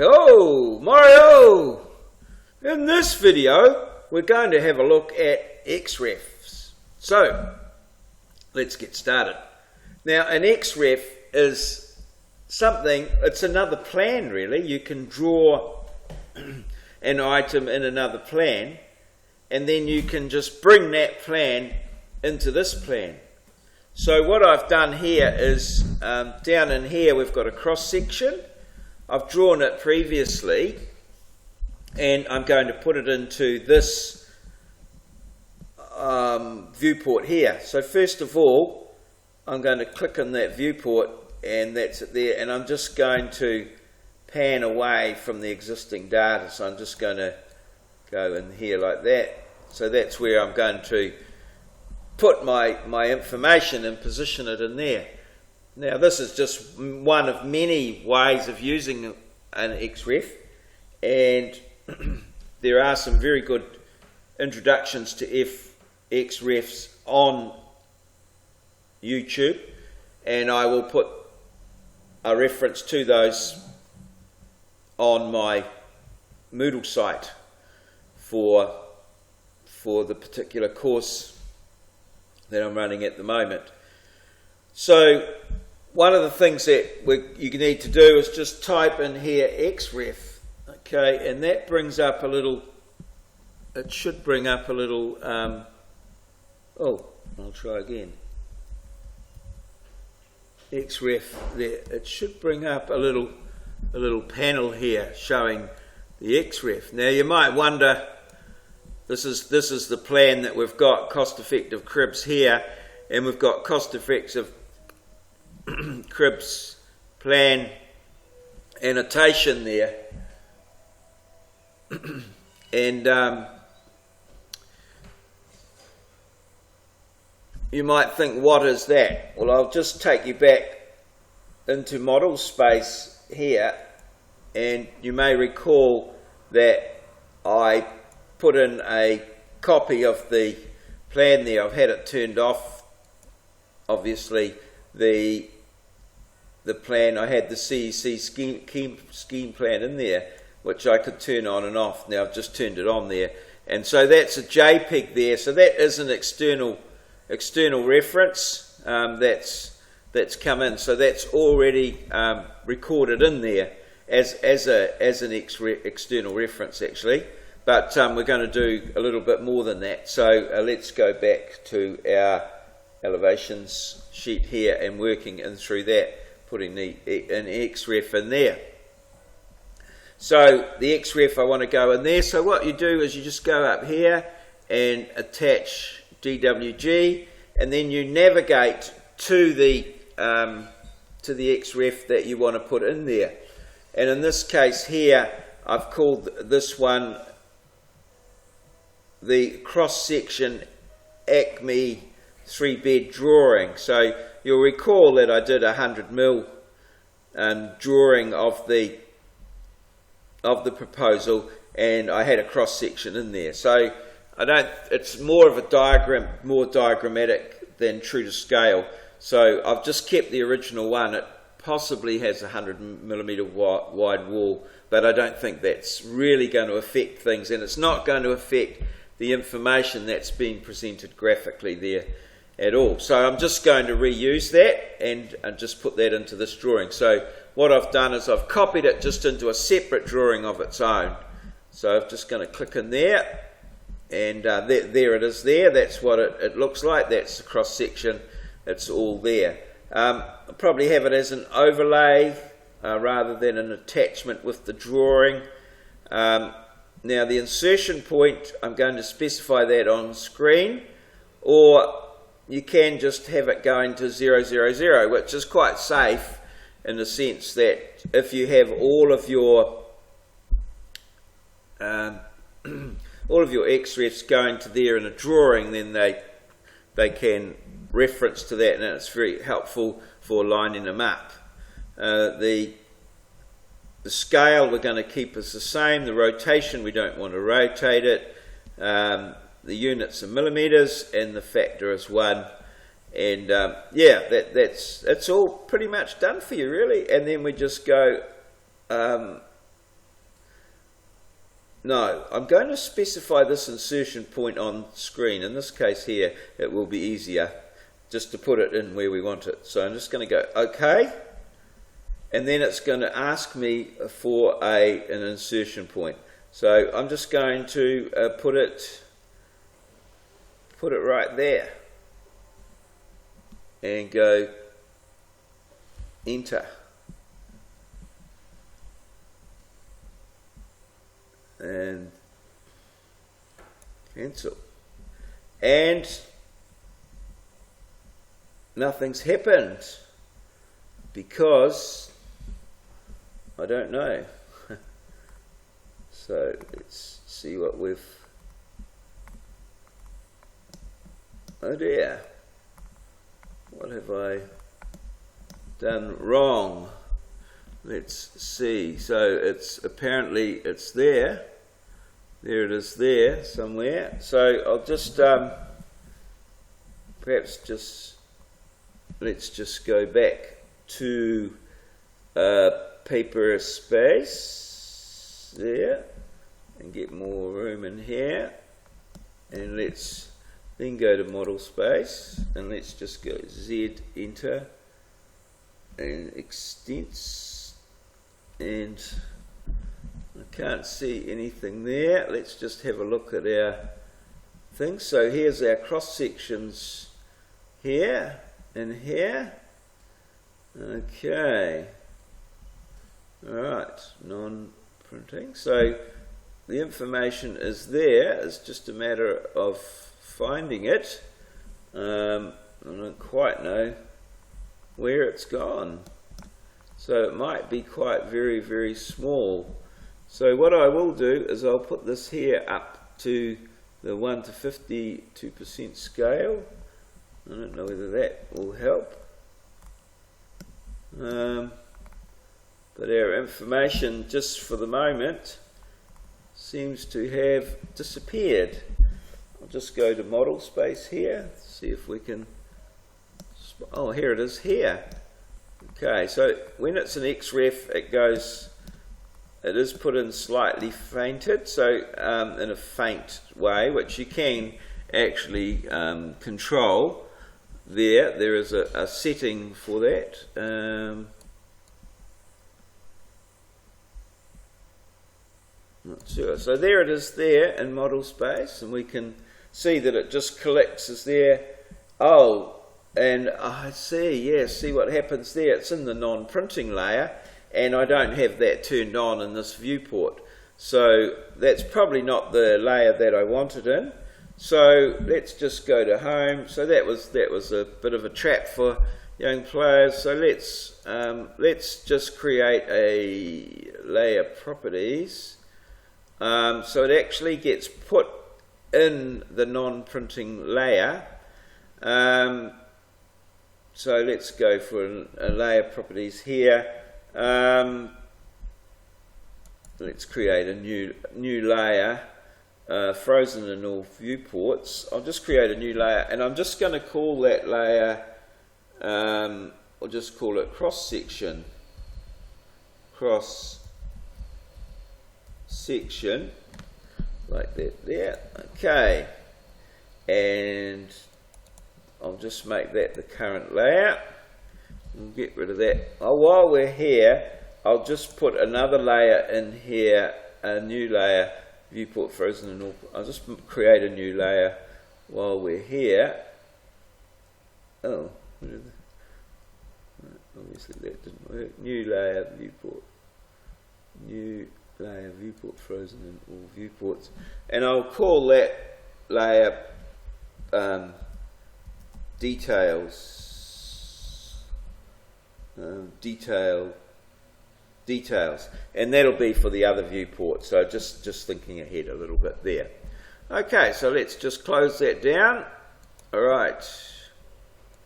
Hello, Mario! In this video, we're going to have a look at XREFS. So, let's get started. Now, an XREF is something, it's another plan really. You can draw an item in another plan, and then you can just bring that plan into this plan. So what I've done here is, down in here we've got a cross section. I've drawn it previously, and I'm going to put it into this viewport here. So first of all, I'm going to click on that viewport, and that's it there, and I'm just going to pan away from the existing data. So I'm just going to go in here like that. So that's where I'm going to put my information and position it in there. Now this is just one of many ways of using an XREF, and there are some very good introductions to XREFs on YouTube, and I will put a reference to those on my Moodle site for the particular course that I'm running at the moment. So one of the things that you need to do is just type in here XREF, okay, and that brings up a little, it should bring up a little, oh, I'll try again. XREF there, it should bring up a little panel here showing the XREF. Now you might wonder, this is the plan that we've got, cost-effective CRIBS here, and we've got cost-effective CRIBS plan annotation there, and you might think, what is that? Well, I'll just take you back into model space here, and you may recall that I put in a copy of the plan there. I've had it turned off, obviously. The plan, I had the CEC scheme plan in there, which I could turn on and off. Now I've just turned it on there, and so that's a JPEG there. So that is an external reference that's come in. So that's already recorded in there as an external reference actually. But we're going to do a little bit more than that. So let's go back to our elevations sheet here and working in through that, putting an XREF in there. So the XREF, I want to go in there. So what you do is you just go up here and attach DWG, and then you navigate to the XREF that you want to put in there. And in this case here, I've called this one the cross-section Acme 3-bed drawing. So you'll recall that I did 100mm drawing of the proposal, and I had a cross-section in there. So it's more of a diagram, more diagrammatic than true to scale. So I've just kept the original one. It possibly has a 100mm wide wall, but I don't think that's really going to affect things, and it's not going to affect the information that's being presented graphically there at all. So I'm just going to reuse that and just put that into this drawing. So what I've done is I've copied it just into a separate drawing of its own. So I'm just going to click in there, and there it is there. That's what it looks like. That's the cross section. It's all there. I'll probably have it as an overlay rather than an attachment with the drawing. Now the insertion point, I'm going to specify that on screen, or you can just have it going to 000, which is quite safe in the sense that if you have all of your XREFs going to there in a drawing, then they can reference to that, and it's very helpful for lining them up. The scale we're going to keep as the same. The rotation, we don't want to rotate it. The units are millimeters, and the factor is 1. And yeah, that's all pretty much done for you really. And then we just go no, I'm going to specify this insertion point on screen. In this case here, it will be easier just to put it in where we want it. So I'm just going to go OK, and then it's going to ask me for an insertion point. So I'm just going to put it right there and go enter. And cancel, and nothing's happened because I don't know. So let's see what we've, oh dear, what have I done wrong? Let's see. So it's apparently it's there. There it is there somewhere. So I'll just perhaps just let's just go back to paper space there and get more room in here, and let's then go to model space and let's just go Z, enter, and extents. And I can't see anything there. Let's just have a look at our thing. So here's our cross sections here and here. Okay. Alright, non-printing. So the information is there. It's just a matter of finding it. I don't quite know where it's gone. So it might be quite very, very small. So what I will do is I'll put this here up to the 1 to 52% scale. I don't know whether that will help. But our information, just for the moment, seems to have disappeared. I'll just go to model space here, see if we can, oh, here it is here. Okay, so when it's an XREF, it is put in slightly fainted, so in a faint way, which you can actually control. There is a setting for that. Not sure. So there it is there in model space, and we can see that it just collapses there. Oh, and I see, yes, see what happens there. It's in the non-printing layer, and I don't have that turned on in this viewport. So that's probably not the layer that I wanted in. So let's just go to home. So that was a bit of a trap for young players. So let's just create a layer properties. So it actually gets put in the non-printing layer. So let's go for a layer properties here. Let's create a new layer, frozen in all viewports. I'll just create a new layer, and I'm just going to call that layer, I'll just call it cross section, like that there. Okay, and I'll just make that the current layer. We'll get rid of that. Oh, while we're here, I'll just put another layer in here, a new layer, viewport frozen and all. I'll just create a new layer while we're here. Oh, obviously that didn't work. New layer, viewport. New layer, viewport frozen in all viewports. And I'll call that layer details, and that'll be for the other viewport. So just thinking ahead a little bit there. Okay, so let's just close that down. All right,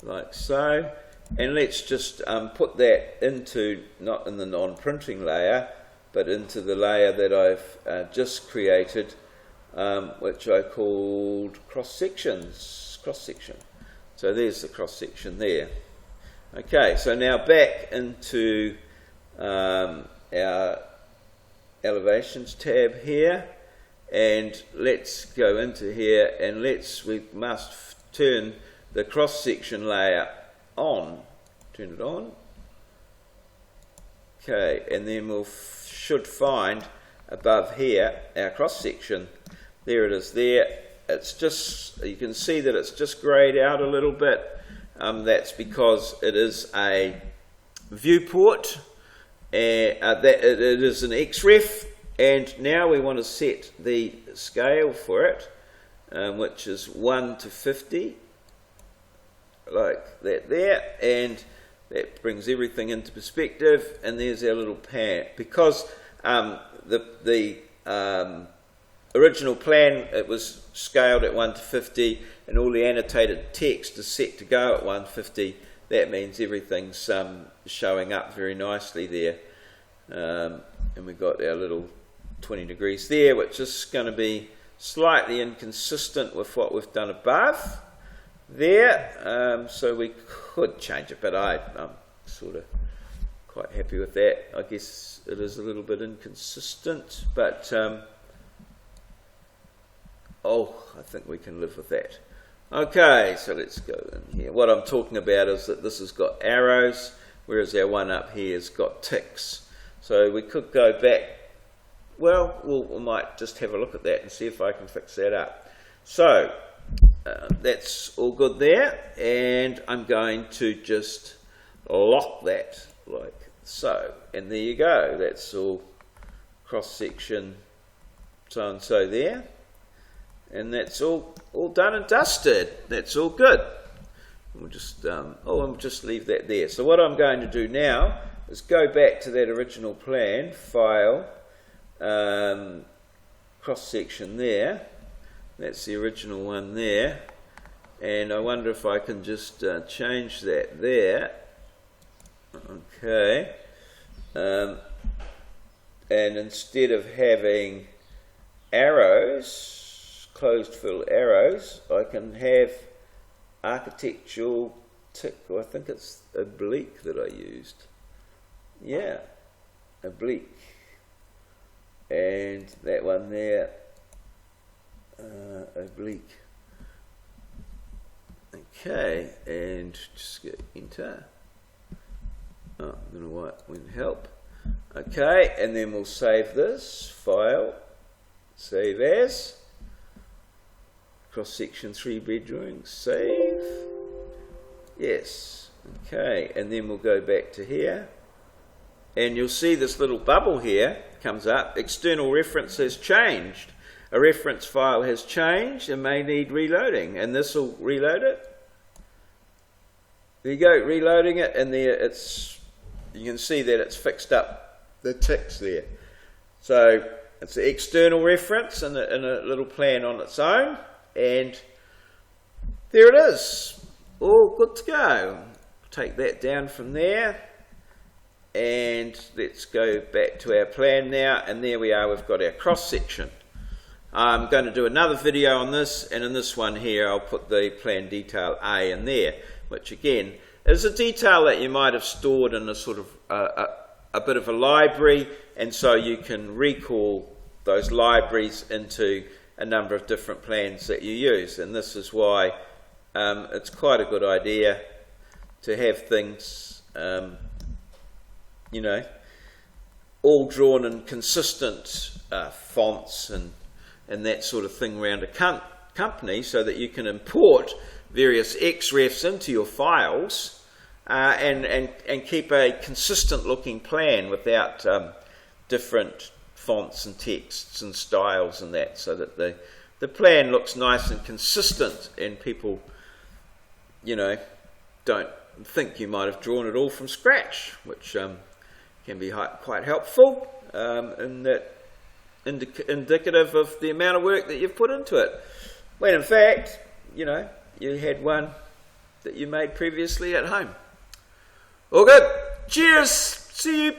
like so, and let's just put that into, not in the non-printing layer, but into the layer that I've just created, which I called cross section. So there's the cross section there. Okay, so now back into our elevations tab here. and let's go into here, and we must turn the cross-section layer on. Turn it on. Okay, and then we should find above here our cross-section. There it is there. It's just, you can see that it's just greyed out a little bit. That's because it is a viewport, that it is an XREF, and now we want to set the scale for it, which is 1 to 50, like that there, and that brings everything into perspective. And there's our little pan. Because the original plan, it was scaled at 1 to 50, and all the annotated text is set to go at 150. That means everything's showing up very nicely there. And we've got our little 20 degrees there, which is going to be slightly inconsistent with what we've done above there. So we could change it, but I'm sort of quite happy with that. I guess it is a little bit inconsistent, but I think we can live with that. Okay, so let's go in here. What I'm talking about is that this has got arrows, whereas our one up here has got ticks. So we could go back. Well, we might just have a look at that and see if I can fix that up. So that's all good there, and I'm going to just lock that like so, and there you go. That's all cross section, so and so there. And that's all done and dusted. That's all good. We'll just I'll just leave that there. So what I'm going to do now is go back to that original plan, file, cross section there. That's the original one there. And I wonder if I can just change that there. Okay. And instead of having arrows, closed fill arrows, I can have architectural tick, I think it's oblique that I used. Yeah, oblique. And that one there, oblique. Okay, and just get enter. Oh, I don't know why it wouldn't help. Okay, and then we'll save this, file, save as. Cross section 3 bedrooms, save. Yes. Okay, and then we'll go back to here, and you'll see this little bubble here comes up. External reference has changed. A reference file has changed and may need reloading, and this will reload it. There you go, reloading it, and there you can see that it's fixed up the ticks there. So it's an external reference and a little plan on its own. And there it is, all good to go. Take that down from there, and let's go back to our plan now, and there we are, we've got our cross section. I'm going to do another video on this, and in this one here I'll put the plan detail A in there, which again is a detail that you might have stored in a sort of a bit of a library, and so you can recall those libraries into a number of different plans that you use. And this is why it's quite a good idea to have things, you know, all drawn in consistent fonts and that sort of thing around a company, so that you can import various XREFs into your files and keep a consistent looking plan without different fonts and texts and styles and that, so that the plan looks nice and consistent, and people, you know, don't think you might have drawn it all from scratch, which can be quite helpful, and that indicative of the amount of work that you've put into it, when in fact, you know, you had one that you made previously at home. All good. Cheers. See you.